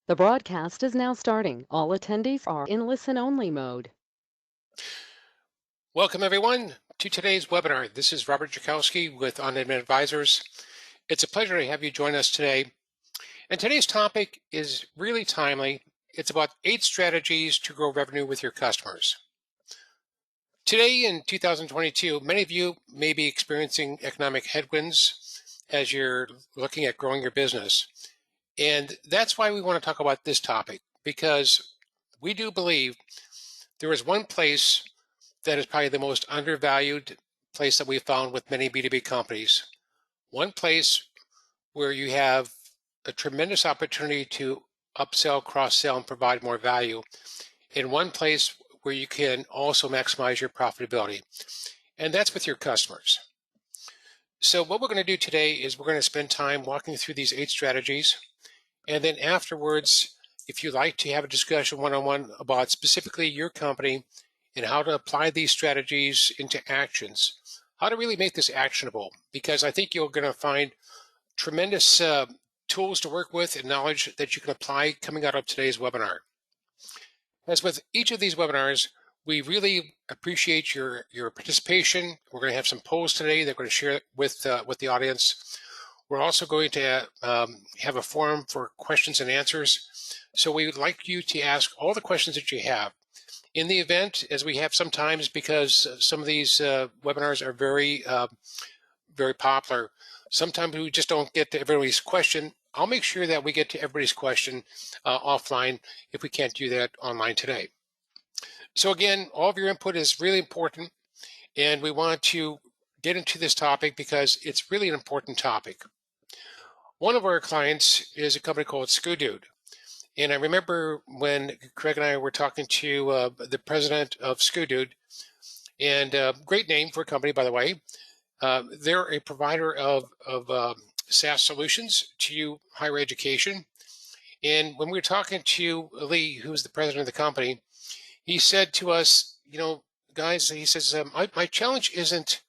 The broadcast is now starting. All attendees are in listen-only mode. Welcome, everyone, to today's webinar. This is Robert Jakowski with On-Demand Advisors. It's a pleasure to have you join us today. And today's topic is really timely. It's about 8 strategies to grow revenue with your customers. Today in 2022, many of you may be experiencing economic headwinds as you're looking at growing your business. And that's why we want to talk about this topic, because we do believe there is one place that is probably the most undervalued place that we've found with many B2B companies. One place where you have a tremendous opportunity to upsell, cross-sell, and provide more value. In one place where you can also maximize your profitability. And that's with your customers. So what we're going to do today is we're going to spend time walking through these 8 strategies. And then afterwards, if you'd like to have a discussion one-on-one about specifically your company and how to apply these strategies into actions, how to really make this actionable, because I think you're going to find tremendous tools to work with and knowledge that you can apply coming out of today's webinar. As with each of these webinars, we really appreciate your participation. We're going to have some polls today that we're going to share with the audience. We're also going to have a forum for questions and answers. So we would like you to ask all the questions that you have. In the event, as we have sometimes, because some of these webinars are very popular, sometimes we just don't get to everybody's question. I'll make sure that we get to everybody's question offline if we can't do that online today. So again, all of your input is really important, and we want to get into this topic because it's really an important topic. One of our clients is a company called Scoodude. And I remember when Craig and I were talking to the president of Scoodude, and great name for a company, by the way. They're a provider of SaaS solutions to higher education. And when we were talking to Lee, who's the president of the company, he said to us, guys, he says, my challenge isn't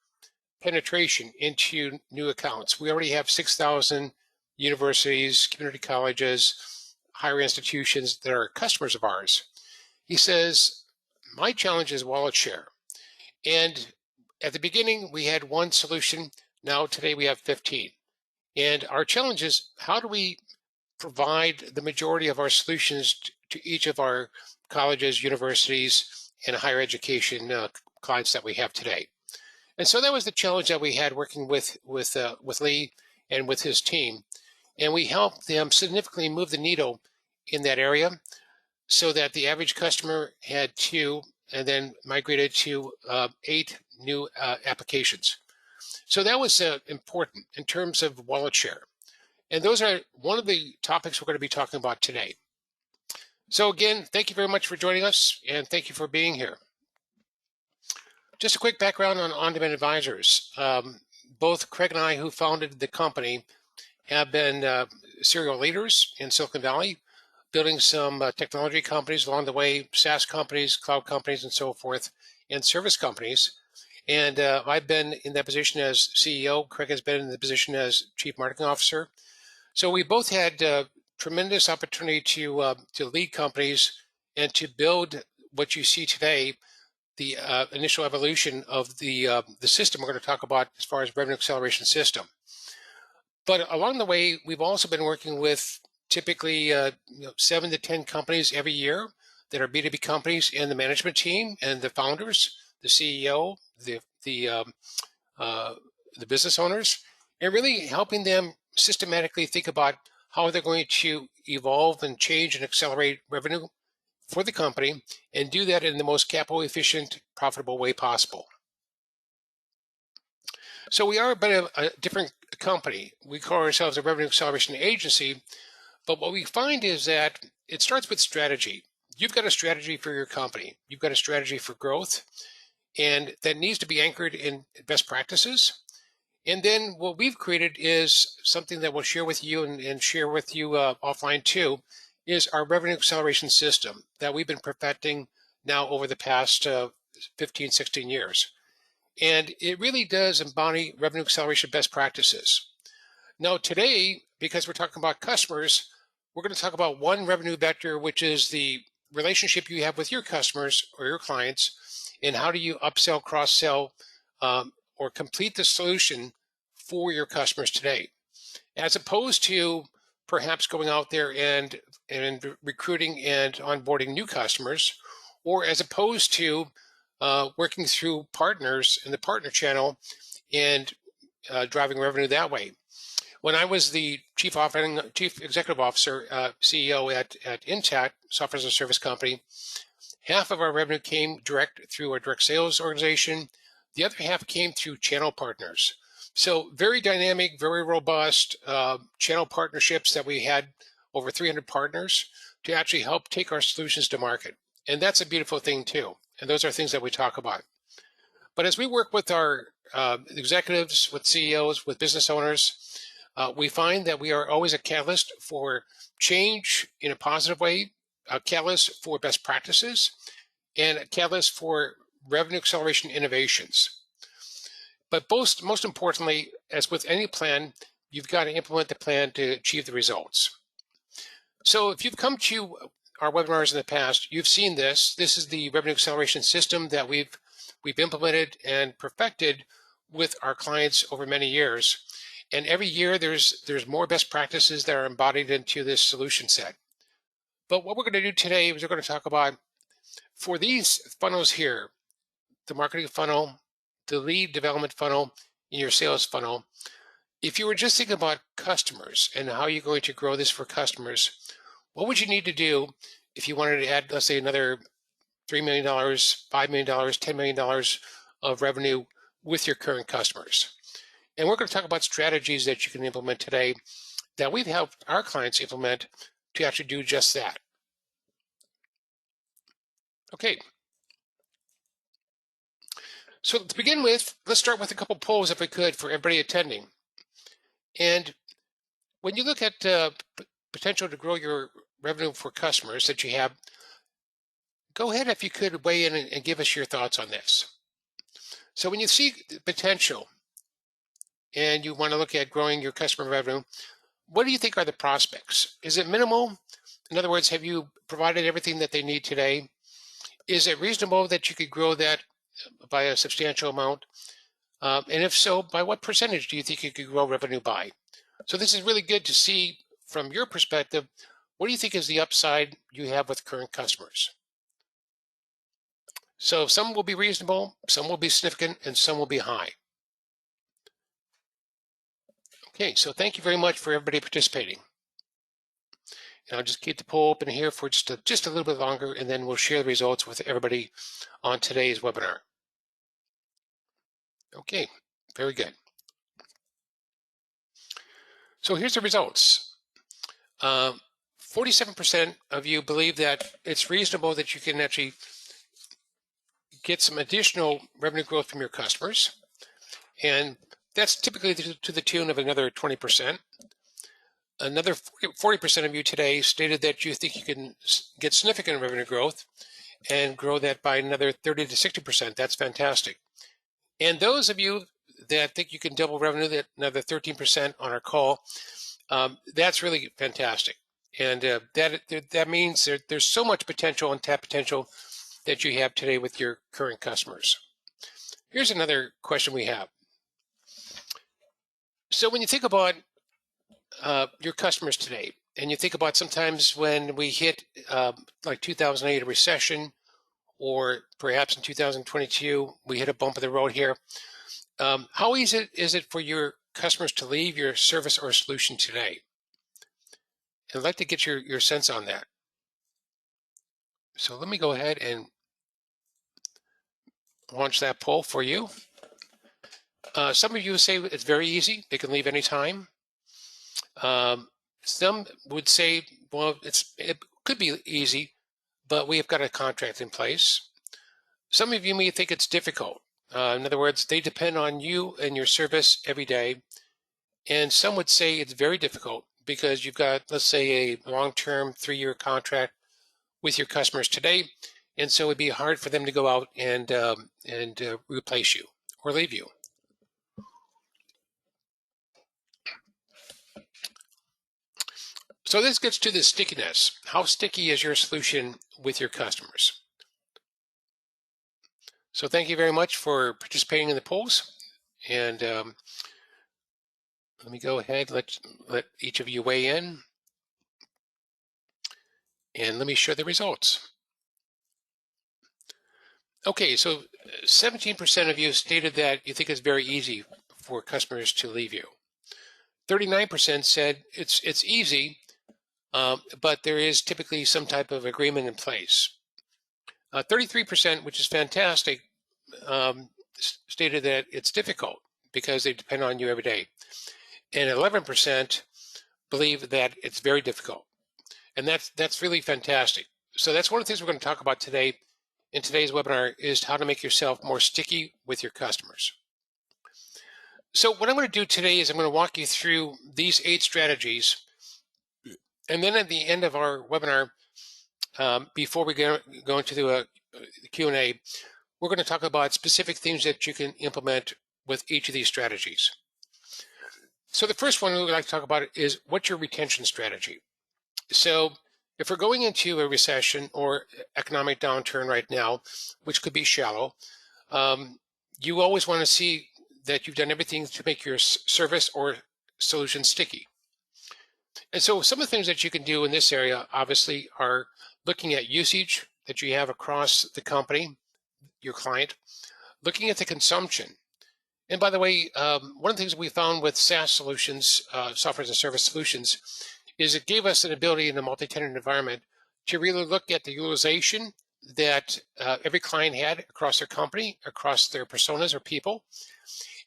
penetration into new accounts. We already have 6,000 universities, community colleges, higher institutions that are customers of ours. He says, my challenge is wallet share. And at the beginning, we had one solution. Now today we have 15. And our challenge is, how do we provide the majority of our solutions to each of our colleges, universities, and higher education clients that we have today? And so that was the challenge that we had working with Lee and with his team. And we helped them significantly move the needle in that area so that the average customer had 2 and then migrated to 8 new applications. So that was important in terms of wallet share. And those are one of the topics we're going to be talking about today. So again, thank you very much for joining us, and thank you for being here. Just a quick background on On-Demand Advisors. Both Craig and I, who founded the company, have been serial leaders in Silicon Valley, building some technology companies along the way, SaaS companies, cloud companies, and so forth, and service companies. And I've been in that position as CEO. Craig has been in the position as Chief Marketing Officer. So we both had tremendous opportunity to lead companies and to build what you see today, the initial evolution of the system we're going to talk about as far as revenue acceleration system. But along the way, we've also been working with typically 7 to 10 companies every year that are B2B companies, and the management team and the founders, the CEO, the business owners, and really helping them systematically think about how they're going to evolve and change and accelerate revenue for the company and do that in the most capital efficient, profitable way possible. So we are a bit of a different company. We call ourselves a revenue acceleration agency, but what we find is that it starts with strategy. You've got a strategy for your company. You've got a strategy for growth, and that needs to be anchored in best practices. And then what we've created is something that we'll share with you and share with you offline too, is our revenue acceleration system that we've been perfecting now over the past 15, 16 years. And it really does embody revenue acceleration best practices. Now today, because we're talking about customers, we're going to talk about one revenue vector, which is the relationship you have with your customers or your clients, and how do you upsell, cross-sell, or complete the solution for your customers today, as opposed to perhaps going out there and recruiting and onboarding new customers, or as opposed to working through partners in the partner channel and driving revenue that way. When I was the chief executive officer, CEO at Intact, software as a service company, half of our revenue came direct through our direct sales organization. The other half came through channel partners. So very dynamic, very robust channel partnerships that we had over 300 partners to actually help take our solutions to market. And that's a beautiful thing too. And those are things that we talk about. But as we work with our executives, with CEOs, with business owners, we find that we are always a catalyst for change in a positive way, a catalyst for best practices, and a catalyst for revenue acceleration innovations. But most importantly, as with any plan, you've got to implement the plan to achieve the results. So if you've come to our webinars in the past, you've seen this. This is the revenue acceleration system that we've implemented and perfected with our clients over many years. And every year there's more best practices that are embodied into this solution set. But what we're going to do today is we're going to talk about, for these funnels here, the marketing funnel, the lead development funnel, and your sales funnel. If you were just thinking about customers and how you're going to grow this for customers, what would you need to do if you wanted to add, let's say, another $3 million, $5 million, $10 million of revenue with your current customers? And we're going to talk about strategies that you can implement today that we've helped our clients implement to actually do just that. Okay. So to begin with, let's start with a couple polls, if we could, for everybody attending. And when you look at potential to grow your revenue for customers that you have, go ahead, if you could, weigh in and give us your thoughts on this. So when you see potential and you want to look at growing your customer revenue, what do you think are the prospects? Is it minimal? In other words, have you provided everything that they need today? Is it reasonable that you could grow that by a substantial amount? And if so, by what percentage do you think you could grow revenue by? So this is really good to see from your perspective. What do you think is the upside you have with current customers? So some will be reasonable, some will be significant, and some will be high. Okay, so thank you very much for everybody participating. And I'll just keep the poll open here for just a little bit longer, and then we'll share the results with everybody on today's webinar. Okay, very good. So here's the results. 47% of you believe that it's reasonable that you can actually get some additional revenue growth from your customers. And that's typically to the tune of another 20%. Another 40% of you today stated that you think you can get significant revenue growth and grow that by another 30 to 60%. That's fantastic. And those of you that think you can double revenue, that another 13% on our call, that's really fantastic. And that means there's so much potential, untapped potential, that you have today with your current customers. Here's another question we have. So when you think about your customers today, and you think about sometimes when we hit like 2008, a recession, or perhaps in 2022, we hit a bump in the road here. How easy is it for your customers to leave your service or solution today? I'd like to get your sense on that. So let me go ahead and launch that poll for you. Some of you say it's very easy. They can leave anytime. Some would say, well, it could be easy, but we have got a contract in place. Some of you may think it's difficult. In other words, they depend on you and your service every day. And some would say it's very difficult because you've got, let's say, a long-term 3-year contract with your customers today. And so it'd be hard for them to go out and replace you or leave you. So this gets to the stickiness. How sticky is your solution with your customers? So thank you very much for participating in the polls. And let me go ahead, let each of you weigh in. And let me share the results. Okay, so 17% of you stated that you think it's very easy for customers to leave you. 39% said it's easy, but there is typically some type of agreement in place. 33%, which is fantastic, stated that it's difficult because they depend on you every day. And 11% believe that it's very difficult. And that's really fantastic. So that's one of the things we're going to talk about today in today's webinar is how to make yourself more sticky with your customers. So what I'm going to do today is I'm going to walk you through these 8 strategies. And then at the end of our webinar, before we go into the Q&A, we're going to talk about specific things that you can implement with each of these strategies. So the first one we'd like to talk about is what's your retention strategy? So if we're going into a recession or economic downturn right now, which could be shallow, you always want to see that you've done everything to make your service or solution sticky. And so some of the things that you can do in this area, obviously, are looking at usage that you have across the company, your client, looking at the consumption. And by the way, one of the things we found with SaaS solutions, software as a service solutions, is it gave us an ability in a multi-tenant environment to really look at the utilization that every client had across their company, across their personas or people,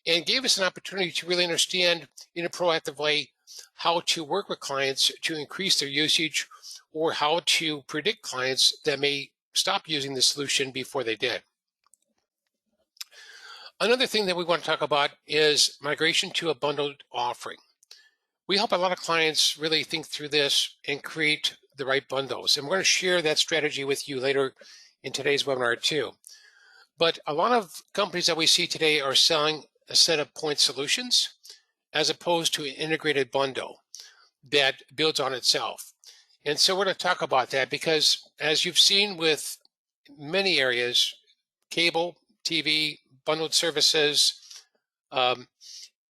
and gave us an opportunity to really understand in a proactive way how to work with clients to increase their usage or how to predict clients that may stop using the solution before they did. Another thing that we want to talk about is migration to a bundled offering. We help a lot of clients really think through this and create the right bundles. And we're going to share that strategy with you later in today's webinar too. But a lot of companies that we see today are selling a set of point solutions as opposed to an integrated bundle that builds on itself. And so we're going to talk about that because as you've seen with many areas, cable, TV, bundled services,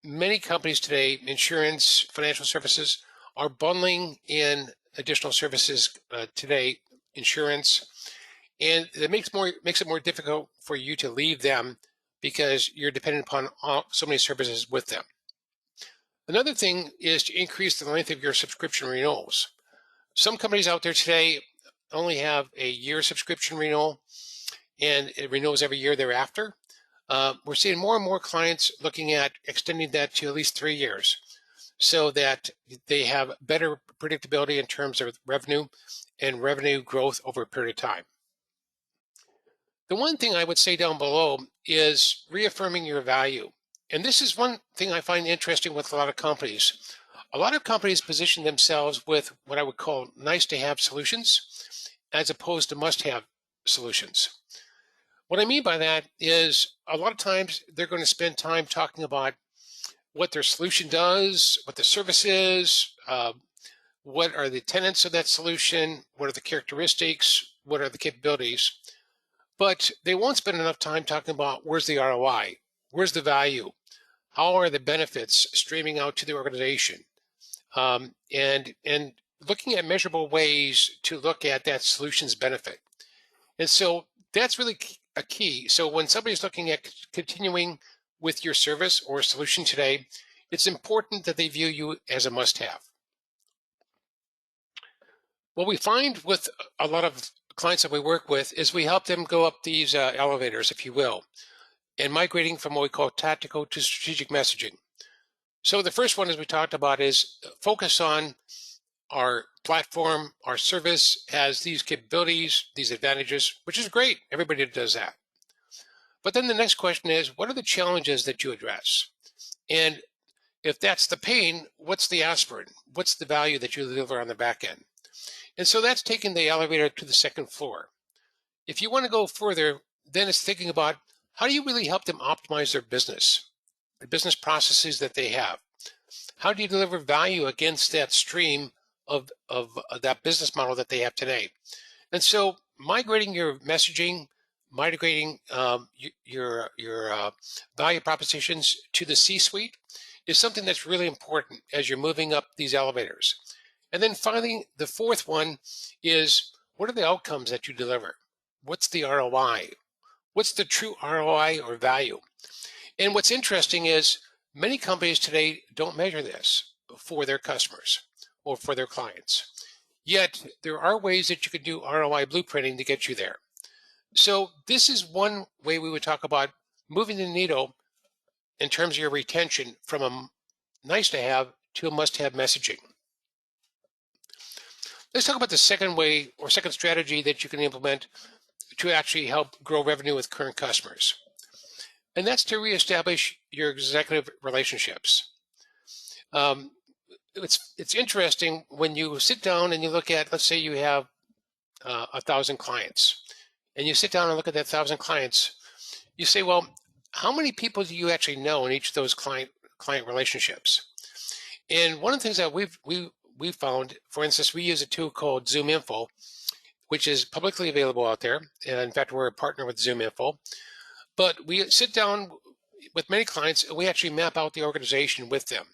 many companies today, insurance, financial services, are bundling in additional services today, insurance, and it makes it more difficult for you to leave them because you're dependent upon so many services with them. Another thing is to increase the length of your subscription renewals. Some companies out there today only have a year subscription renewal, and it renews every year thereafter. We're seeing more and more clients looking at extending that to at least 3 years so that they have better predictability in terms of revenue and revenue growth over a period of time. The one thing I would say down below is reaffirming your value. And this is one thing I find interesting with a lot of companies. A lot of companies position themselves with what I would call nice to have solutions as opposed to must have solutions. What I mean by that is a lot of times they're going to spend time talking about what their solution does, what the service is, what are the tenets of that solution, what are the characteristics, what are the capabilities. But they won't spend enough time talking about where's the ROI, where's the value, how are the benefits streaming out to the organization, and looking at measurable ways to look at that solution's benefit. And so that's really a key. So when somebody's looking at continuing with your service or solution today, it's important that they view you as a must-have. What we find with a lot of clients that we work with is we help them go up these elevators, if you will, and migrating from what we call tactical to strategic messaging. So the first one, as we talked about, is focus on our platform, our service has these capabilities, these advantages, which is great. Everybody does that. But then the next question is, what are the challenges that you address? And if that's the pain, what's the aspirin? What's the value that you deliver on the back end? And so that's taking the elevator to the second floor. If you want to go further, then it's thinking about how do you really help them optimize their business, the business processes that they have? How do you deliver value against that stream of that business model that they have today. And so migrating your messaging, migrating your value propositions to the C-suite is something that's really important as you're moving up these elevators. And then finally, the fourth one is, what are the outcomes that you deliver? What's the ROI? What's the true ROI or value? And what's interesting is many companies today don't measure this for their customers or for their clients. Yet there are ways that you could do ROI blueprinting to get you there. So this is one way we would talk about moving the needle in terms of your retention from a nice to have to a must have messaging. Let's talk about the second way or second strategy that you can implement to actually help grow revenue with current customers. And that's to reestablish your executive relationships. It's interesting when you sit down and you look at, let's say you have 1,000 clients, and you sit down and look at that 1,000 clients, you say, well, how many people do you actually know in each of those client relationships? And one of the things that we've found, for instance, we use a tool called ZoomInfo, which is publicly available out there. And in fact, we're a partner with ZoomInfo. But we sit down with many clients and we actually map out the organization with them.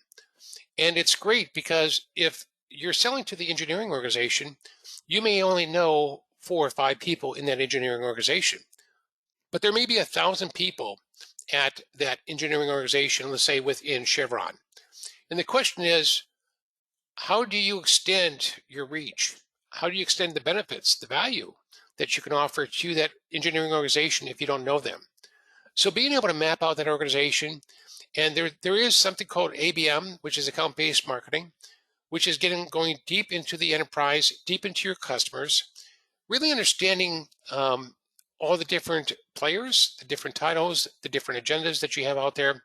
And it's great because if you're selling to the engineering organization, you may only know 4 or 5 people in that engineering organization. But there may be 1,000 people at that engineering organization, let's say within Chevron. And the question is, how do you extend your reach? How do you extend the benefits, the value that you can offer to that engineering organization if you don't know them? So being able to map out that organization, and there is something called ABM, which is account-based marketing, which is going deep into the enterprise, deep into your customers, really understanding all the different players, the different titles, the different agendas that you have out there,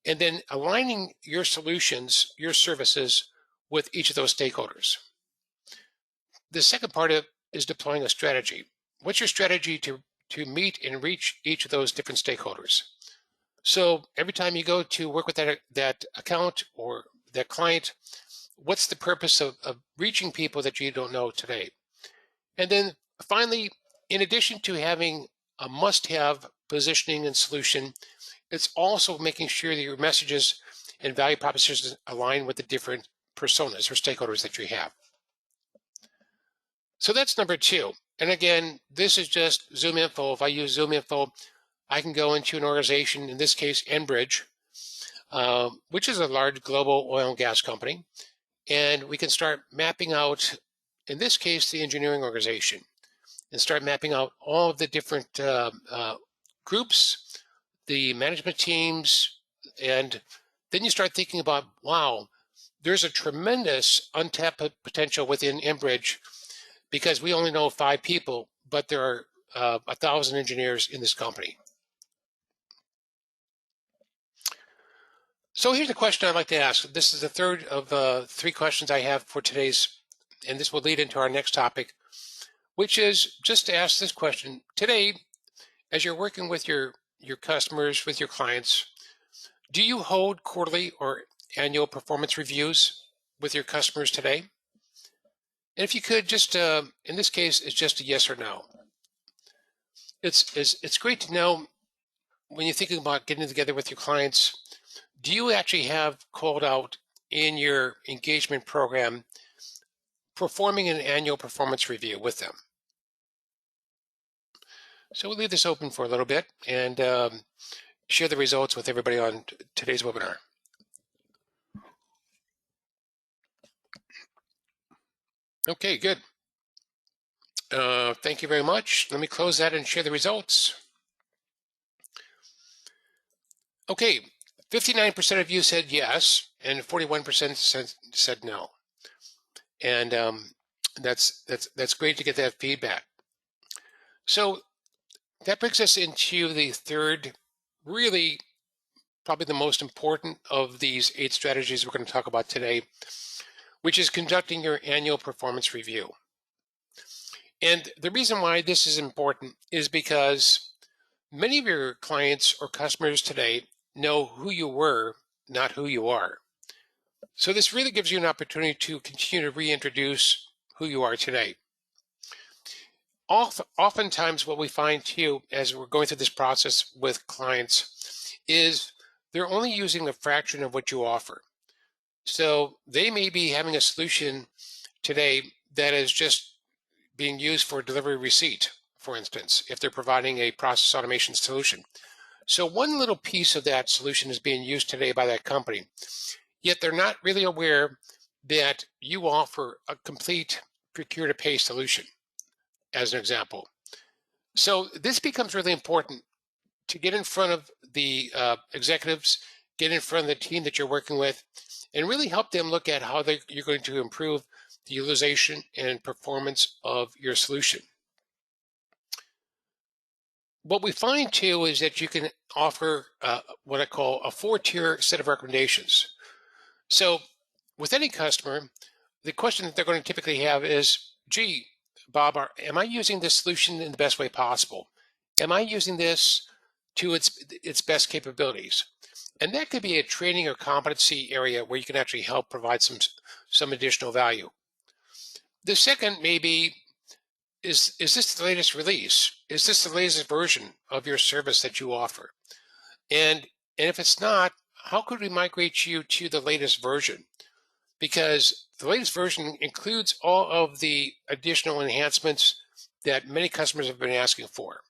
and then aligning your solutions, your services with each of those stakeholders. The second part of is deploying a strategy. What's your strategy to meet and reach each of those different stakeholders? So every time you go to work with that account or that client, what's the purpose of reaching people that you don't know today? And then finally, in addition to having a must-have positioning and solution, it's also making sure that your messages and value propositions align with the different personas or stakeholders that you have. So that's number 2. And again, this is just ZoomInfo. If I use ZoomInfo, I can go into an organization, in this case, Enbridge, which is a large global oil and gas company. And we can start mapping out, in this case, the engineering organization, and start mapping out all of the different groups, the management teams, and then you start thinking about, wow, there's a tremendous untapped potential within Enbridge because we only know 5 people, but there are 1,000 engineers in this company. So here's a question I'd like to ask. This is the third of 3 questions I have for today's, and this will lead into our next topic, which is just to ask this question. Today, as you're working with your customers, with your clients, do you hold quarterly or annual performance reviews with your customers today? And if you could just, in this case, it's just a yes or no. It's great to know when you're thinking about getting together with your clients, do you actually have called out in your engagement program performing an annual performance review with them? So we'll leave this open for a little bit and share the results with everybody on today's webinar. Okay, good. Thank you very much. Let me close that and share the results. Okay, 59% of you said yes, and 41% said no. And that's great to get that feedback. So that brings us into the third, really probably the most important of these 8 strategies we're going to talk about today, which is conducting your annual performance review. And the reason why this is important is because many of your clients or customers today know who you were, not who you are. So this really gives you an opportunity to continue to reintroduce who you are today. Oftentimes what we find too, as we're going through this process with clients, is they're only using a fraction of what you offer. So they may be having a solution today that is just being used for delivery receipt, for instance, if they're providing a process automation solution. So one little piece of that solution is being used today by that company, yet they're not really aware that you offer a complete procure to pay solution, as an example. So this becomes really important to get in front of the executives, get in front of the team that you're working with, and really help them look at how you're going to improve the utilization and performance of your solution. What we find too is that you can offer what I call a 4-tier set of recommendations. So with any customer, the question that they're going to typically have is, gee, Bob, am I using this solution in the best way possible? Am I using this to its best capabilities? And that could be a training or competency area where you can actually help provide some additional value. The second may be, is this the latest release? Is this the latest version of your service that you offer? And if it's not, how could we migrate you to the latest version? Because the latest version includes all of the additional enhancements that many customers have been asking for.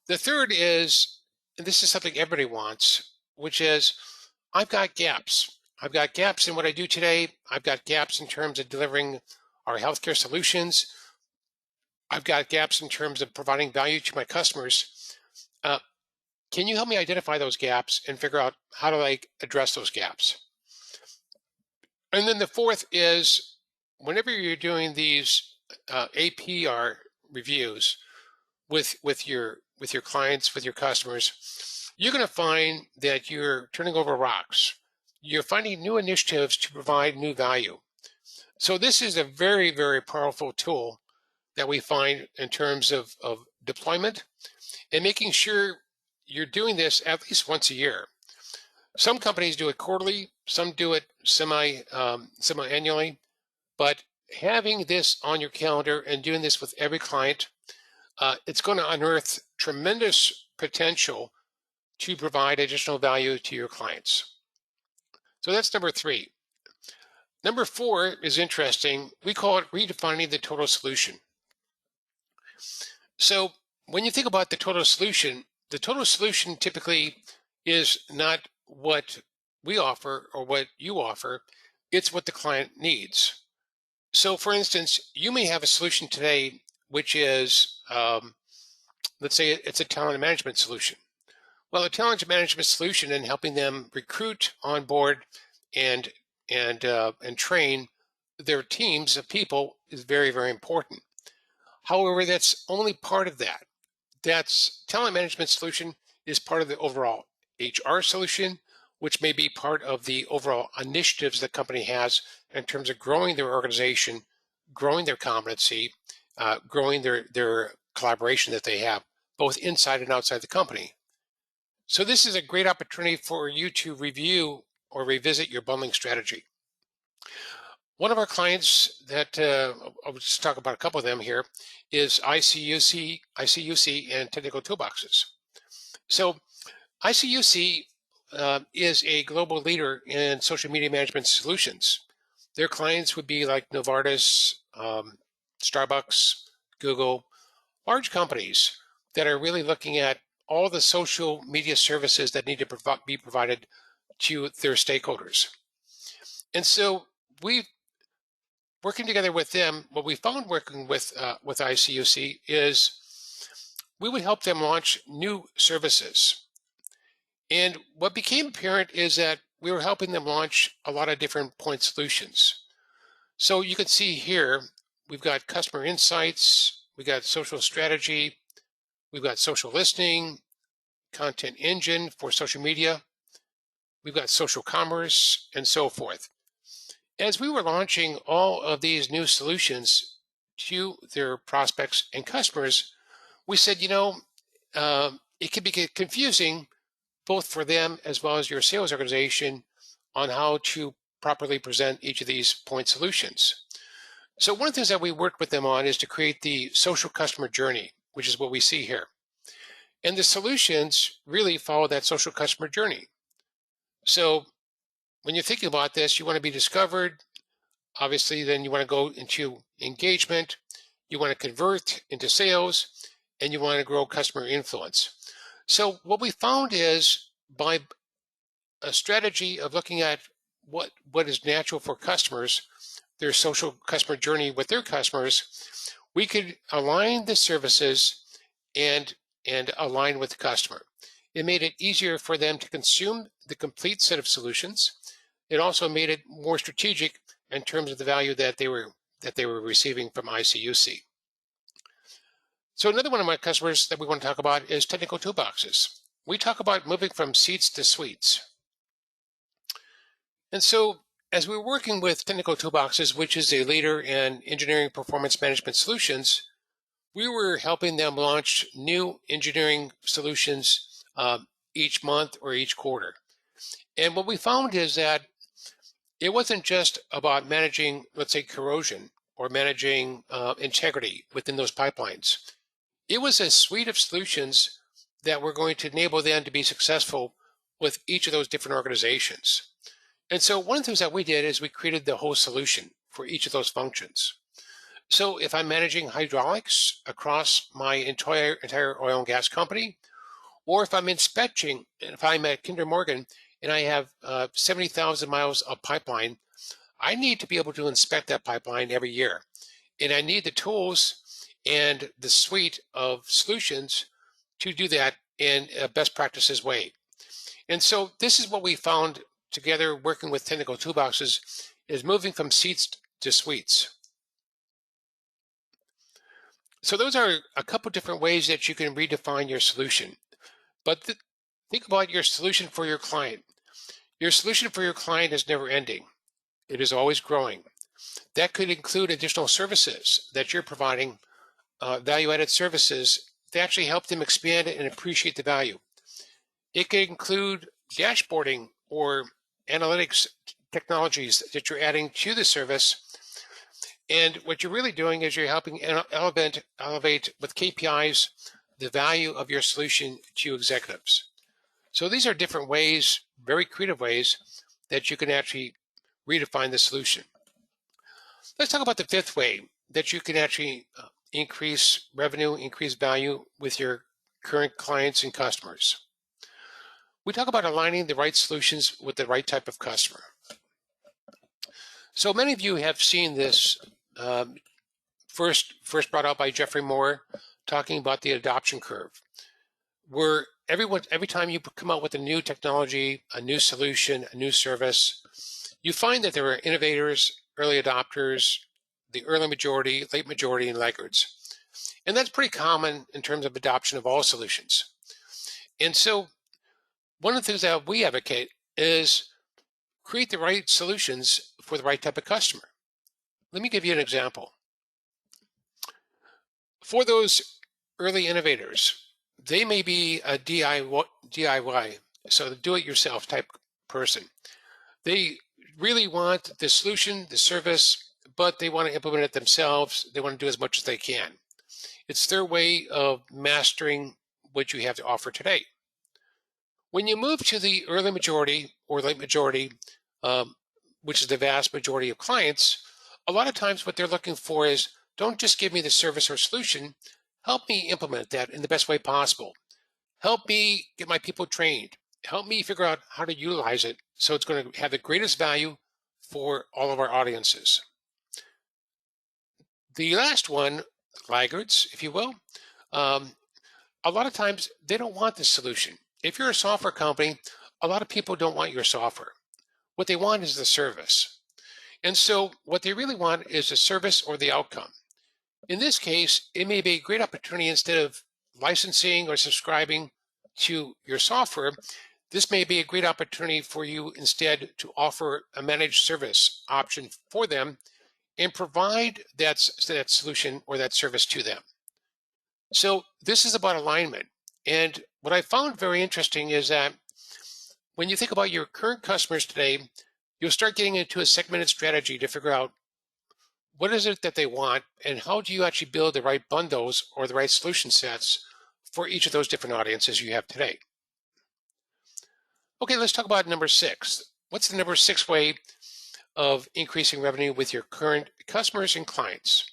The third is, and this is something everybody wants, which is, I've got gaps. I've got gaps in what I do today. I've got gaps in terms of delivering our healthcare solutions. I've got gaps in terms of providing value to my customers. Can you help me identify those gaps and figure out how to address those gaps? And then the fourth is, whenever you're doing these APR reviews with your clients, with your customers, you're going to find that you're turning over rocks. You're finding new initiatives to provide new value. So this is a very, very powerful tool that we find in terms of deployment and making sure you're doing this at least once a year. Some companies do it quarterly, some do it semi-annually, but having this on your calendar and doing this with every client, it's going to unearth tremendous potential to provide additional value to your clients. So that's number 3. Number 4 is interesting. We call it redefining the total solution. So when you think about the total solution typically is not what we offer or what you offer, it's what the client needs. So for instance, you may have a solution today, which is, let's say it's a talent management solution. Well, a talent management solution and helping them recruit, onboard, and train their teams of people is very, very important. However, that's only part of that. That's talent management solution is part of the overall HR solution, which may be part of the overall initiatives the company has in terms of growing their organization, growing their competency, growing their collaboration that they have, both inside and outside the company. So this is a great opportunity for you to review or revisit your bundling strategy. One of our clients that I'll just talk about a couple of them here is ICUC and Technical Toolboxes. So ICUC is a global leader in social media management solutions. Their clients would be like Novartis, Starbucks, Google, large companies that are really looking at all the social media services that need to be provided to their stakeholders. And so we, working together with them, what we found working with ICUC is we would help them launch new services. And what became apparent is that we were helping them launch a lot of different point solutions. So you can see here, we've got customer insights, we've got social strategy, we've got social listening, content engine for social media, we've got social commerce, and so forth. As we were launching all of these new solutions to their prospects and customers, we said, it can be confusing both for them as well as your sales organization on how to properly present each of these point solutions. So one of the things that we worked with them on is to create the social customer journey, which is what we see here. And the solutions really follow that social customer journey. So when you're thinking about this, you want to be discovered. Obviously, then you want to go into engagement. You want to convert into sales, and you want to grow customer influence. So what we found is by a strategy of looking at what is natural for customers, their social customer journey with their customers, we could align the services and align with the customer. It made it easier for them to consume the complete set of solutions. It also made it more strategic in terms of the value that they were receiving from ICUC. So another one of my customers that we want to talk about is technical toolboxes. We talk about moving from seats to suites. And so as we're working with technical toolboxes, which is a leader in engineering performance management solutions, we were helping them launch new engineering solutions each month or each quarter. And what we found is that it wasn't just about managing, let's say, corrosion or managing integrity within those pipelines. It was a suite of solutions that were going to enable them to be successful with each of those different organizations. And so one of the things that we did is we created the whole solution for each of those functions. So if I'm managing hydraulics across my entire oil and gas company, or if I'm inspecting, if I'm at Kinder Morgan and I have 70,000 miles of pipeline, I need to be able to inspect that pipeline every year. And I need the tools and the suite of solutions to do that in a best practices way. And so this is what we found together working with technical toolboxes, is moving from seats to suites. So those are a couple different ways that you can redefine your solution. But think about your solution for your client. Your solution for your client is never ending. It is always growing. That could include additional services that you're providing, value-added services to actually help them expand it and appreciate the value. It could include dashboarding or analytics technologies that you're adding to the service. And what you're really doing is you're helping elevate with KPIs the value of your solution to executives. So these are different ways, very creative ways, that you can actually redefine the solution. Let's talk about the fifth way that you can actually increase revenue, increase value with your current clients and customers. We talk about aligning the right solutions with the right type of customer. So many of you have seen this first brought out by Jeffrey Moore, talking about the adoption curve, where every time you come out with a new technology, a new solution, a new service, you find that there are innovators, early adopters, the early majority, late majority, and laggards. And that's pretty common in terms of adoption of all solutions. And so one of the things that we advocate is create the right solutions for the right type of customer. Let me give you an example. For those early innovators, they may be a DIY, so the do-it-yourself type person. They really want the solution, the service, but they want to implement it themselves. They want to do as much as they can. It's their way of mastering what you have to offer today. When you move to the early majority or late majority, which is the vast majority of clients, a lot of times what they're looking for is, don't just give me the service or solution, help me implement that in the best way possible. Help me get my people trained. Help me figure out how to utilize it so it's going to have the greatest value for all of our audiences. The last one, laggards, if you will, a lot of times they don't want the solution. If you're a software company, a lot of people don't want your software. What they want is the service. And so what they really want is the service or the outcome. In this case, it may be a great opportunity, instead of licensing or subscribing to your software, this may be a great opportunity for you instead to offer a managed service option for them and provide that solution or that service to them. So this is about alignment. And what I found very interesting is that when you think about your current customers today, you'll start getting into a segmented strategy to figure out what is it that they want and how do you actually build the right bundles or the right solution sets for each of those different audiences you have today. Okay, let's talk about number 6. What's the number 6 way of increasing revenue with your current customers and clients?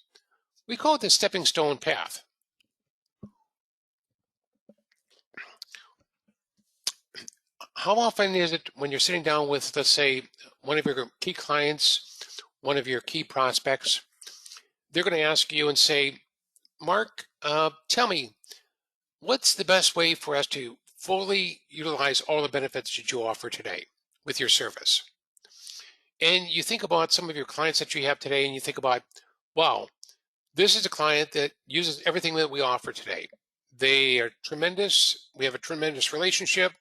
We call it the stepping stone path. How often is it when you're sitting down with, let's say, one of your key clients, one of your key prospects, they're going to ask you and say, Mark, tell me, what's the best way for us to fully utilize all the benefits that you offer today with your service? And you think about some of your clients that you have today, and you think about, wow, this is a client that uses everything that we offer today. They are tremendous. We have a tremendous relationship.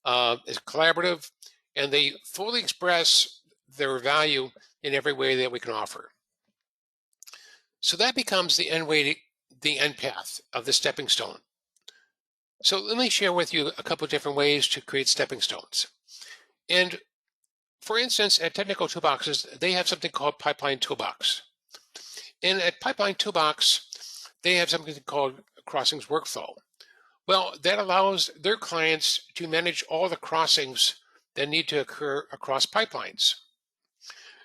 It's collaborative, and they fully express their value in every way that we can offer. So that becomes the end way, the end path of the stepping stone. So let me share with you a couple of different ways to create stepping stones. And for instance, at Technical Toolboxes, they have something called Pipeline Toolbox. And at Pipeline Toolbox, they have something called Crossings Workflow. Well, that allows their clients to manage all the crossings that need to occur across pipelines.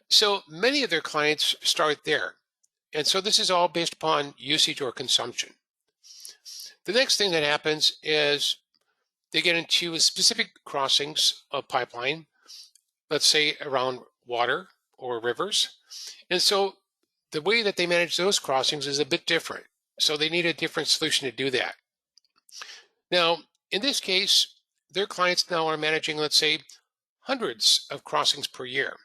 So many of their clients start there. And so this is all based upon usage or consumption. The next thing that happens is they get into specific crossings of pipeline, let's say around water or rivers. And so the way that they manage those crossings is a bit different. So they need a different solution to do that. Now, in this case, their clients now are managing, let's say, hundreds of crossings per year.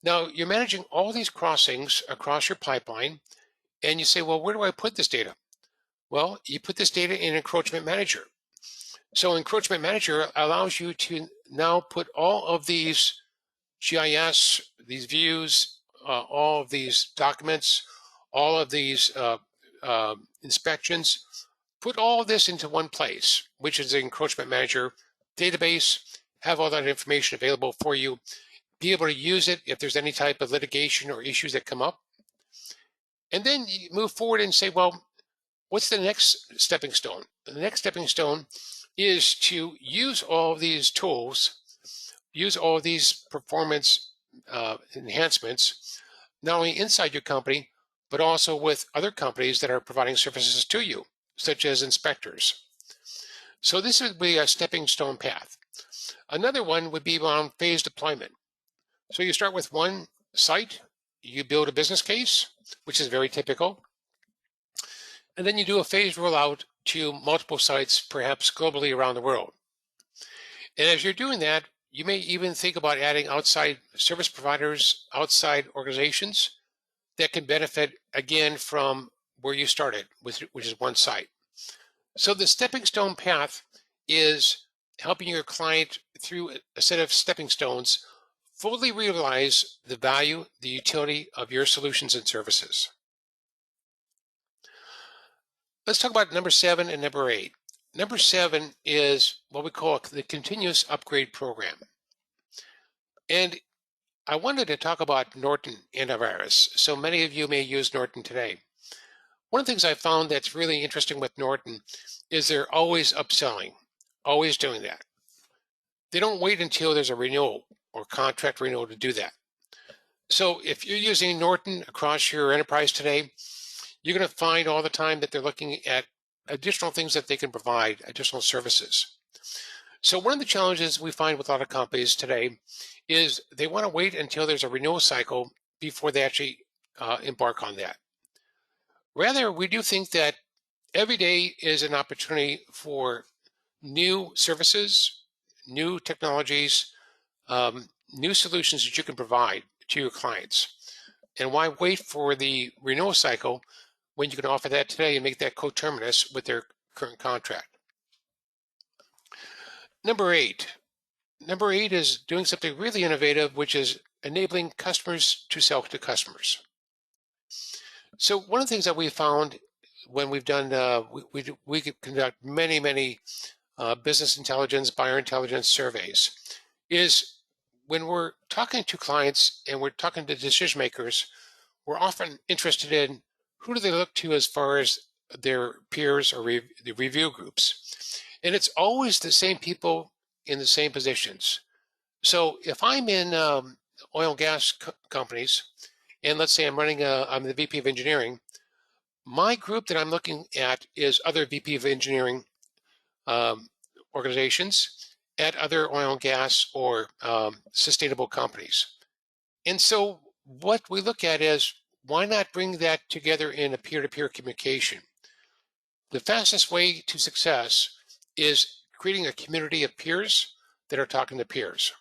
Now, you're managing all these crossings across your pipeline, and you say, well, where do I put this data? Well, you put this data in Encroachment Manager. So Encroachment Manager allows you to now put all of these GIS, these views, all of these documents, all of these inspections, put all of this into one place, which is the Encroachment Manager database, have all that information available for you, be able to use it if there's any type of litigation or issues that come up. And then you move forward and say, well, what's the next stepping stone? The next stepping stone is to use all of these tools, use all of these performance enhancements, not only inside your company, but also with other companies that are providing services to you, such as inspectors. So this would be a stepping stone path. Another one would be around phase deployment. So you start with one site, you build a business case, which is very typical, and then you do a phased rollout to multiple sites, perhaps globally around the world. And as you're doing that, you may even think about adding outside service providers, outside organizations that can benefit, again, from where you started, which is one site. So the stepping stone path is helping your client through a set of stepping stones fully realize the value, the utility of your solutions and services. Let's talk about number 7 and number 8. Number 7 is what we call the continuous upgrade program. And I wanted to talk about Norton antivirus. So many of you may use Norton today. One of the things I found that's really interesting with Norton is they're always upselling, always doing that. They don't wait until there's a renewal or contract renewal to do that. So if you're using Norton across your enterprise today, you're going to find all the time that they're looking at additional things that they can provide, additional services. So one of the challenges we find with a lot of companies today is they want to wait until there's a renewal cycle before they actually embark on that. Rather, we do think that every day is an opportunity for new services, new technologies, new solutions that you can provide to your clients. And why wait for the renewal cycle when you can offer that today and make that coterminous with their current contract? Number 8. Number 8 is doing something really innovative, which is enabling customers to sell to customers. So one of the things that we found when we've done, we conduct many business intelligence, buyer intelligence surveys, is when we're talking to clients and we're talking to decision makers, we're often interested in who do they look to as far as their peers or the review groups. And it's always the same people in the same positions. So if I'm in oil and gas companies, and let's say I'm the VP of engineering, my group that I'm looking at is other VP of engineering um, organizations at other oil and gas or sustainable companies. And so what we look at is why not bring that together in a peer-to-peer communication? The fastest way to success is creating a community of peers that are talking to peers.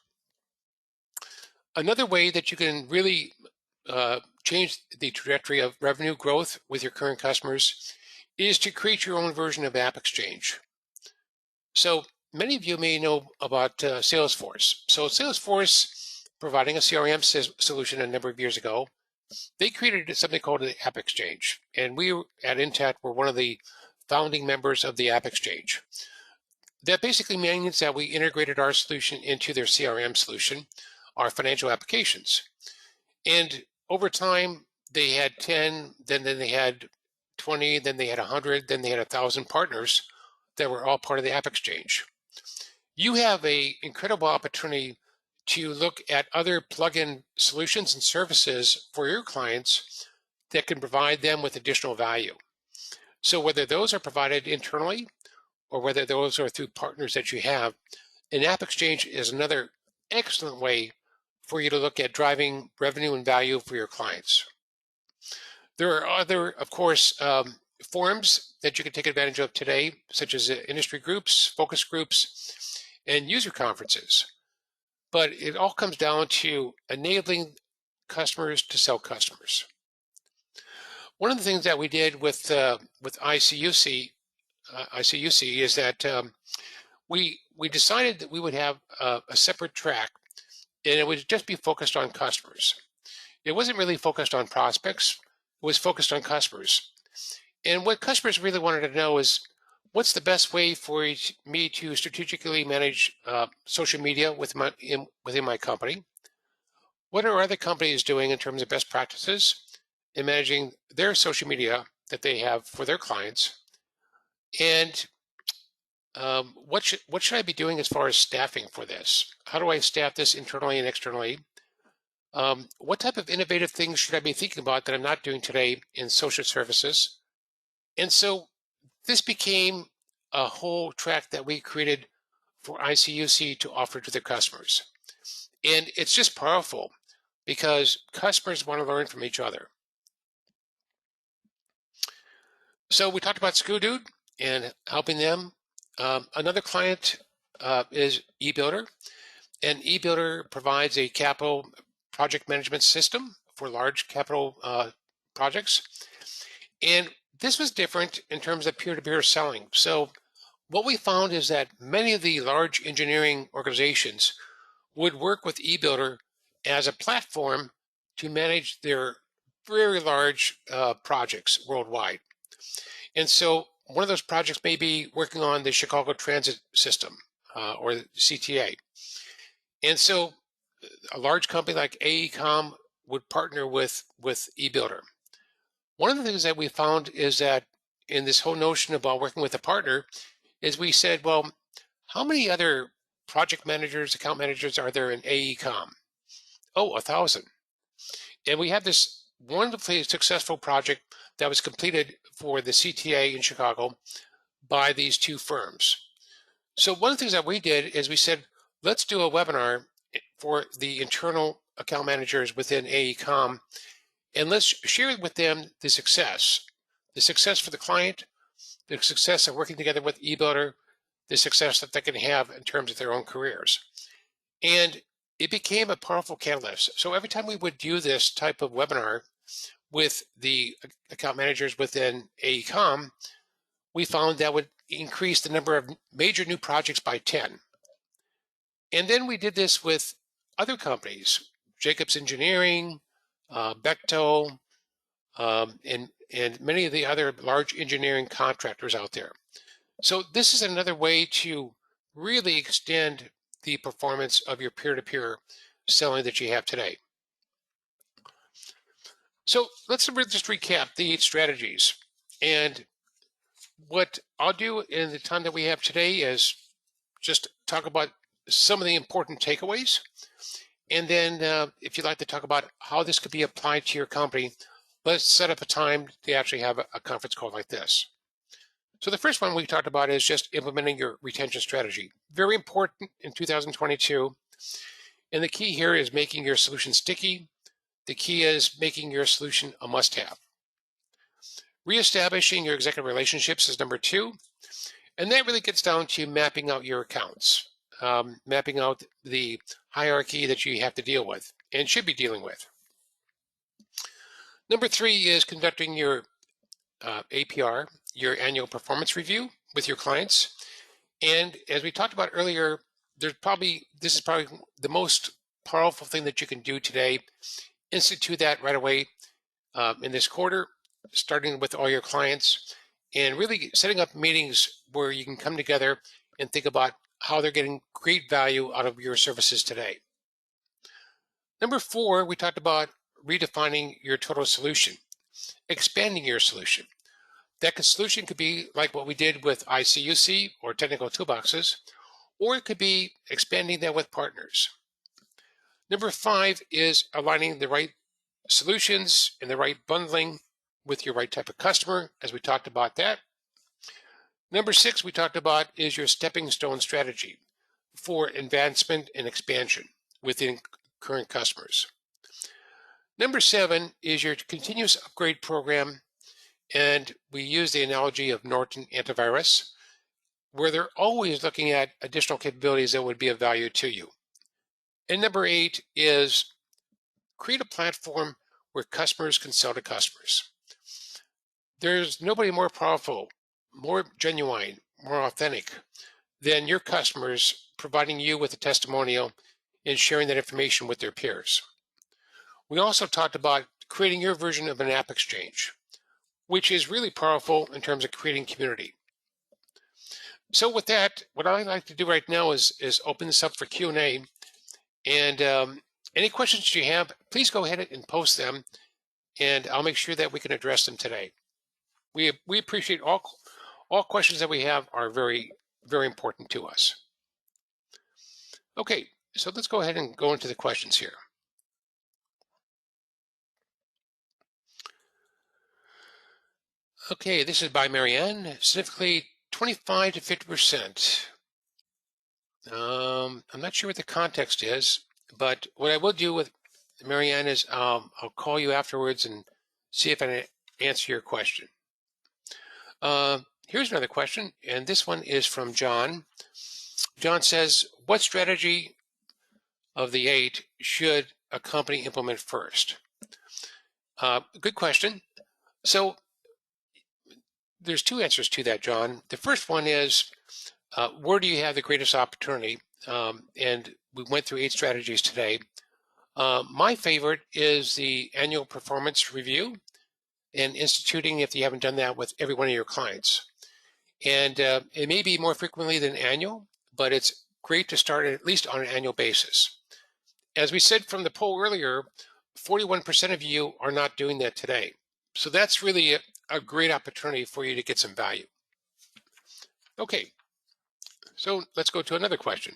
Another way that you can really change the trajectory of revenue growth with your current customers is to create your own version of App Exchange. So many of you may know about Salesforce. So Salesforce, providing a CRM solution a number of years ago, they created something called the App Exchange. And we at Intact were one of the founding members of the App Exchange. That basically means that we integrated our solution into their CRM solution, our financial applications. And over time, they had 10, then they had 20, then they had 100, then they had 1,000 partners that were all part of the App Exchange. You have an incredible opportunity to look at other plugin solutions and services for your clients that can provide them with additional value. So whether those are provided internally or whether those are through partners that you have, an App Exchange is another excellent way for you to look at driving revenue and value for your clients. There are other, of course, forums that you can take advantage of today, such as industry groups, focus groups, and user conferences. But it all comes down to enabling customers to sell customers. One of the things that we did with ICUC is that we decided that we would have a separate track, and it would just be focused on customers. It wasn't really focused on prospects; it was focused on customers. And what customers really wanted to know is, what's the best way for me to strategically manage social media within my company? What are other companies doing in terms of best practices in managing their social media that they have for their clients? And what should I be doing as far as staffing for this? How do I staff this internally and externally? What type of innovative things should I be thinking about that I'm not doing today in social services? And so this became a whole track that we created for ICUC to offer to their customers. And it's just powerful because customers want to learn from each other. So we talked about Scoodude and helping them. Another client is eBuilder, and eBuilder provides a capital project management system for large capital projects. And this was different in terms of peer-to-peer selling. So what we found is that many of the large engineering organizations would work with eBuilder as a platform to manage their very large projects worldwide. And so one of those projects may be working on the Chicago Transit System or the CTA. And so a large company like AECOM would partner with eBuilder. One of the things that we found is that in this whole notion about working with a partner is we said, well, how many other project managers, account managers are there in AECOM? Oh, 1,000. And we had this wonderfully successful project that was completed for the CTA in Chicago by these two firms. So one of the things that we did is we said, let's do a webinar for the internal account managers within AECOM, and let's share with them the success for the client, the success of working together with eBuilder, the success that they can have in terms of their own careers. And it became a powerful catalyst. So every time we would do this type of webinar with the account managers within AECOM, we found that would increase the number of major new projects by 10. And then we did this with other companies, Jacobs Engineering, Bechtel, and many of the other large engineering contractors out there. So this is another way to really extend the performance of your peer-to-peer selling that you have today. So let's just recap the 8 strategies. And what I'll do in the time that we have today is just talk about some of the important takeaways. And then if you'd like to talk about how this could be applied to your company, let's set up a time to actually have a conference call like this. So the first one we talked about is just implementing your retention strategy. Very important in 2022. And the key here is making your solution sticky. The key is making your solution a must-have. Reestablishing your executive relationships is number 2. And that really gets down to mapping out your accounts, mapping out the hierarchy that you have to deal with and should be dealing with. Number 3 is conducting your APR, your annual performance review with your clients. And as we talked about earlier, this is probably the most powerful thing that you can do today. Institute that right away in this quarter, starting with all your clients, and really setting up meetings where you can come together and think about how they're getting great value out of your services today. Number 4, we talked about redefining your total solution, expanding your solution. That solution could be like what we did with ICUC or technical toolboxes, or it could be expanding that with partners. Number 5 is aligning the right solutions and the right bundling with your right type of customer, as we talked about that. Number 6 we talked about is your stepping stone strategy for advancement and expansion within current customers. Number 7 is your continuous upgrade program, and we use the analogy of Norton antivirus, where they're always looking at additional capabilities that would be of value to you. And number 8 is create a platform where customers can sell to customers. There's nobody more powerful, more genuine, more authentic than your customers providing you with a testimonial and sharing that information with their peers. We also talked about creating your version of an app exchange, which is really powerful in terms of creating community. So with that, what I like to do right now is open this up for Q&A. And any questions you have, please go ahead and post them, and I'll make sure that we can address them today. We appreciate all questions that we have are very, very important to us. Okay, so let's go ahead and go into the questions here. Okay, this is by Marianne, significantly 25 to 50%. I'm not sure what the context is, but what I will do with Marianne is I'll call you afterwards and see if I can answer your question. Here's another question, and this one is from John. John says, what strategy of the 8 should a company implement first? Good question. So there's 2 answers to that, John. The first one is, where do you have the greatest opportunity? And we went through 8 strategies today. My favorite is the annual performance review and instituting, if you haven't done that, with every one of your clients. And it may be more frequently than annual, but it's great to start at least on an annual basis. As we said from the poll earlier, 41% of you are not doing that today. So that's really a great opportunity for you to get some value. Okay, so let's go to another question.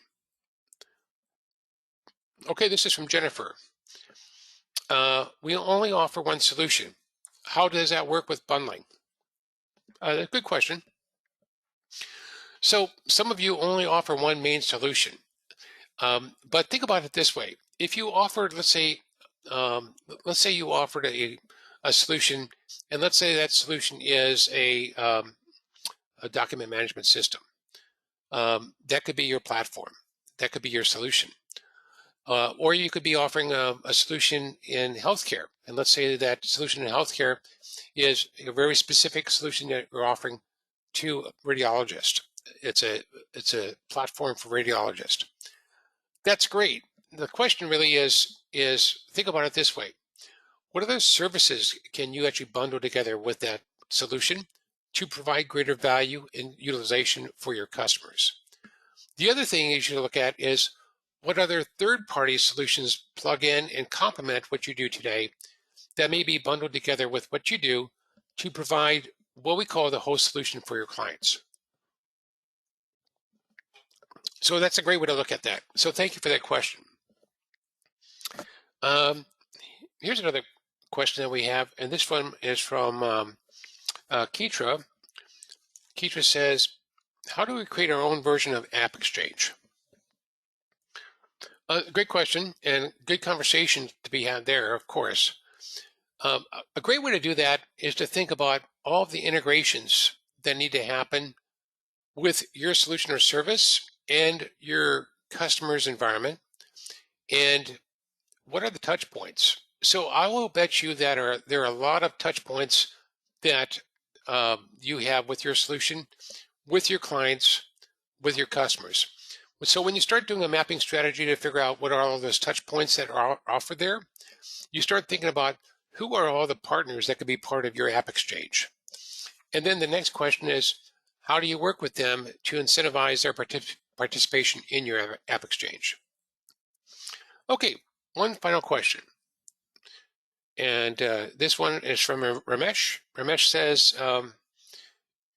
Okay, this is from Jennifer. We only offer one solution. How does that work with bundling? Good question. So some of you only offer one main solution, but think about it this way. If you offered, let's say you offered a solution, and let's say that solution is a document management system. That could be your platform. That could be your solution. Or you could be offering a solution in healthcare. And let's say that solution in healthcare is a very specific solution that you're offering to a radiologist. It's a platform for radiologists. That's great. The question really is think about it this way. What other services can you actually bundle together with that solution to provide greater value and utilization for your customers? The other thing you should look at is what other third-party solutions plug in and complement what you do today that may be bundled together with what you do to provide what we call the whole solution for your clients. So that's a great way to look at that. So thank you for that question. Here's another question that we have, and this one is from Keitra. Keitra says, how do we create our own version of App Exchange? Great question and good conversation to be had there, of course. A great way to do that is to think about all of the integrations that need to happen with your solution or service and your customer's environment, and what are the touch points. So I will bet you that there are a lot of touch points that you have with your solution, with your clients, with your customers. So when you start doing a mapping strategy to figure out what are all those touch points that are offered there, you start thinking about who are all the partners that could be part of your App Exchange. And then the next question is, how do you work with them to incentivize their participation in your App Exchange? Okay, one final question. And this one is from Ramesh. Ramesh says,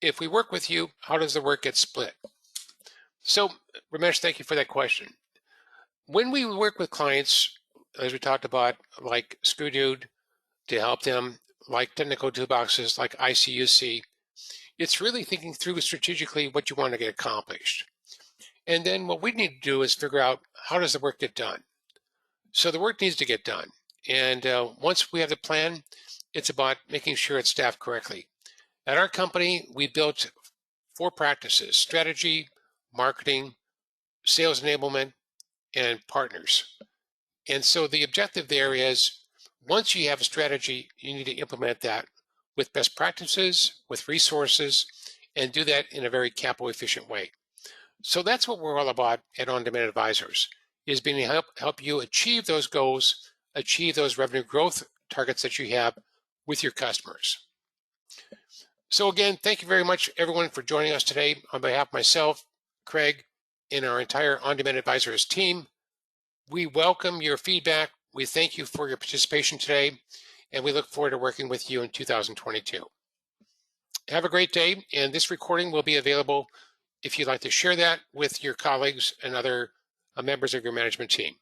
if we work with you, how does the work get split? So Ramesh, thank you for that question. When we work with clients, as we talked about, like ScrewDude, to help them, like technical toolboxes like ICUC, it's really thinking through strategically what you want to get accomplished. And then what we need to do is figure out, how does the work get done? So the work needs to get done. And once we have the plan, it's about making sure it's staffed correctly. At our company, we built 4 practices: strategy, marketing, sales enablement, and partners. And so the objective there is, once you have a strategy, you need to implement that with best practices, with resources, and do that in a very capital efficient way. So that's what we're all about at On-Demand Advisors, is being able to help you achieve those goals, achieve those revenue growth targets that you have with your customers. So again, thank you very much, everyone, for joining us today. On behalf of myself, Craig, and our entire On-Demand Advisors team, we welcome your feedback. We thank you for your participation today, and we look forward to working with you in 2022. Have a great day, and this recording will be available if you'd like to share that with your colleagues and other members of your management team.